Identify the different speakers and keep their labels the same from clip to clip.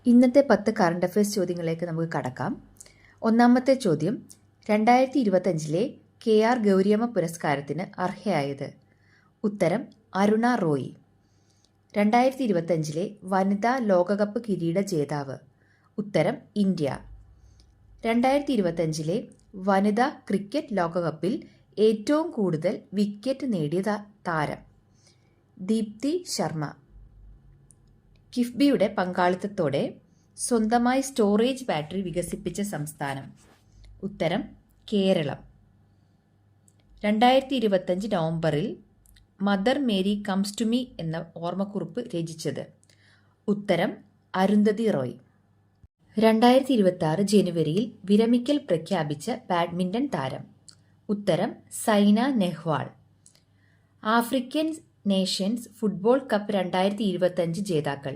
Speaker 1: ഇന്നത്തെ 10 current affairs ചോദ്യങ്ങളിലേക്ക് നമുക്ക് കടക്കാം. ഒന്നാമത്തെ ചോദ്യം, 2025 KR ഗൗരിയമ്മ പുരസ്കാരത്തിന് അർഹയായത്? ഉത്തരം അരുണ റോയ്. 2025 വനിതാ ലോകകപ്പ് കിരീട ജേതാവ്? ഉത്തരം ഇന്ത്യ. 2025 വനിതാ ക്രിക്കറ്റ് ലോകകപ്പിൽ ഏറ്റവും കൂടുതൽ വിക്കറ്റ് നേടിയ താരം? ദീപ്തി ശർമ്മ. കിഫ്ബിയുടെ പങ്കാളിത്തത്തോടെ സ്വന്തമായി സ്റ്റോറേജ് ബാറ്ററി വികസിപ്പിച്ച സംസ്ഥാനം? ഉത്തരം കേരളം. 2025 നവംബറിൽ Mother Mary comes to me എന്ന ഓർമ്മക്കുറിപ്പ് രചിച്ചത്? ഉത്തരം അരുന്ധതി റോയ്. 2026 ജനുവരിയിൽ വിരമിക്കൽ പ്രഖ്യാപിച്ച ബാഡ്മിന്റൺ താരം? ഉത്തരം Saina Nehwal. African Nations football cup 2025 ജേതാക്കൾ?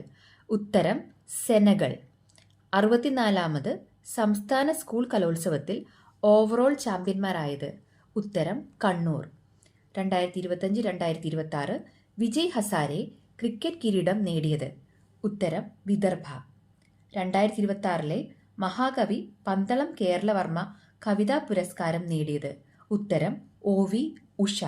Speaker 1: ഉത്തരം സെനഗൾ. 64ാമത് സംസ്ഥാന സ്കൂൾ കലോത്സവത്തിൽ ഓവറോൾ ചാമ്പ്യന്മാരായത്? ഉത്തരം കണ്ണൂർ. 2025-2026 വിജയ് ഹസാരെ ക്രിക്കറ്റ് കിരീടം നേടിയത്? ഉത്തരം വിദർഭ. 2026 മഹാകവി പന്തളം കേരളവർമ്മ കവിതാ പുരസ്കാരം നേടിയത്? ഉത്തരം OV ഉഷ.